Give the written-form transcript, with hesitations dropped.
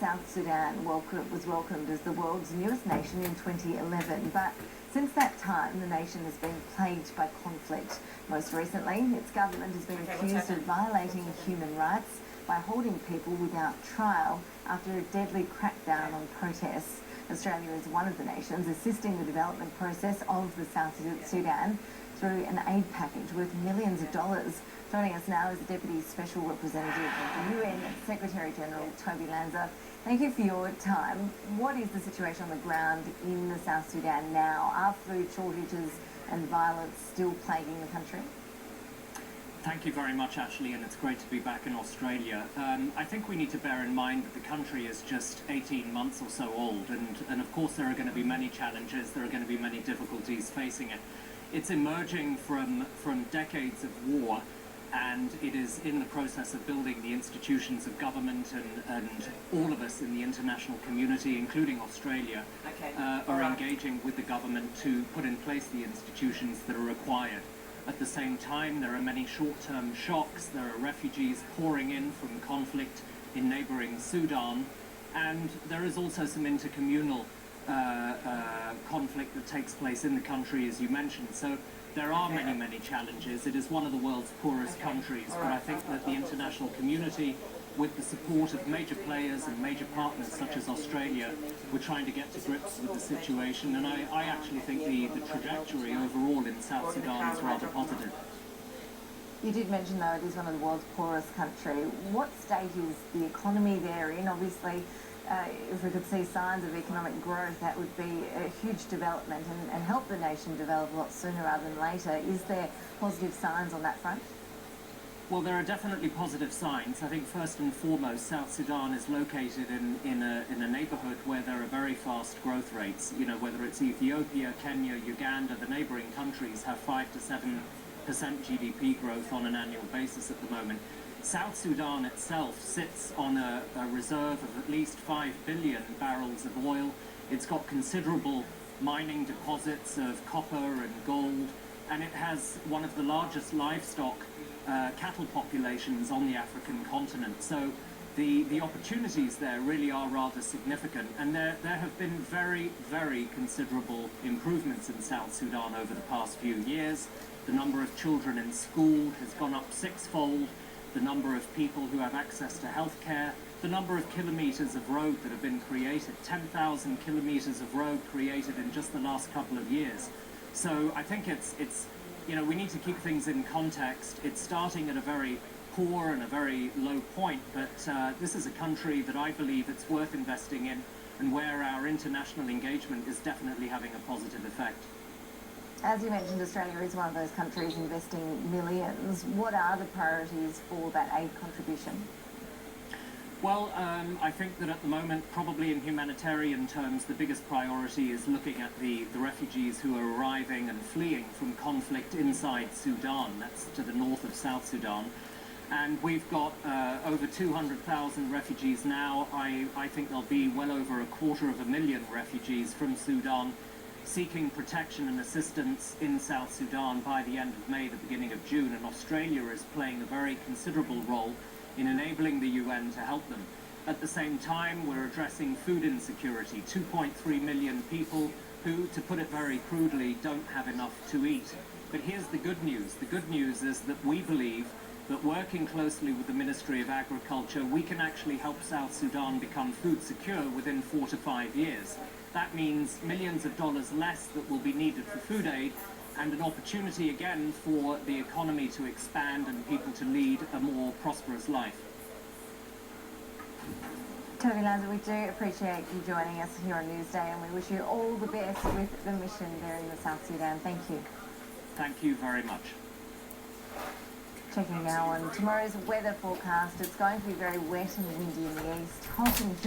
South Sudan was welcomed as the world's newest nation in 2011, but since that time the nation has been plagued by conflict. Most recently, its government has been accused of violating human rights by holding people without trial after a deadly crackdown on protests. Australia is one of the nations assisting the development process of the South Sudan through an aid package worth millions of dollars. Joining us now is the Deputy Special Representative of the UN Secretary-General, Toby Lanzer. Thank you for your time. What is the situation on the ground in the South Sudan now? Are food shortages and violence still plaguing the country? Thank you very much, Ashley, and it's great to be back in Australia. I think we need to bear in mind that the country is just 18 months or so old, and of course there are going to be many challenges, there are going to be many difficulties facing it. It's emerging from decades of war, and it is in the process of building the institutions of government, and all of us in the international community, including Australia, are engaging with the government to put in place the institutions that are required. At the same time, there are many short-term shocks. There are refugees pouring in from conflict in neighbouring Sudan, and there is also some intercommunal conflict that takes place in the country, as you mentioned. So there are many challenges. It is one of the world's poorest countries, but I think that the international community, with the support of major players and major partners such as Australia, we're trying to get to grips with the situation, and I actually think the trajectory overall in South Sudan is rather positive. You did mention, though, it is one of the world's poorest country. What state is the economy there in? Obviously, if we could see signs of economic growth, that would be a huge development and help the nation develop a lot sooner rather than later. Is there positive signs on that front? Well, there are definitely positive signs. I think first and foremost, South Sudan is located in a neighbourhood where there are very fast growth rates. You know, whether it's Ethiopia, Kenya, Uganda, the neighbouring countries have 5 to 7% GDP growth on an annual basis at the moment. South Sudan itself sits on a reserve of at least 5 billion barrels of oil. It's got considerable mining deposits of copper and gold, and it has one of the largest livestock cattle populations on the African continent. So the opportunities there really are rather significant, and there have been very considerable improvements in South Sudan over the past few years. The number of children in school has gone up 6-fold, the number of people who have access to healthcare, the number of kilometres of road that have been created, 10,000 kilometres of road created in just the last couple of years. So I think it's you know, we need to keep things in context. It's starting at a very poor and a very low point, but this is a country that I believe it's worth investing in, and where our international engagement is definitely having a positive effect. As you mentioned, Australia is one of those countries investing millions. What are the priorities for that aid contribution? Well, I think that at the moment, probably in humanitarian terms, the biggest priority is looking at the refugees who are arriving and fleeing from conflict inside Sudan. That's to the north of South Sudan. And we've got over 200,000 refugees now. I think there'll be well over 250,000 refugees from Sudan seeking protection and assistance in South Sudan by the end of May, the beginning of June. And Australia is playing a very considerable role in enabling the UN to help them. At the same time, we're addressing food insecurity. 2.3 million people who, to put it very crudely, don't have enough to eat. But here's the good news. The good news is that we believe that working closely with the Ministry of Agriculture, we can actually help South Sudan become food secure within 4 to 5 years. That means millions of dollars less that will be needed for food aid, and an opportunity again for the economy to expand and people to lead a more prosperous life. Toby Lanzer, we do appreciate you joining us here on Newsday, and we wish you all the best with the mission there in the South Sudan. Thank you. Thank you very much. Checking now on tomorrow's weather forecast. It's going to be very wet and windy in the east, hot and humid.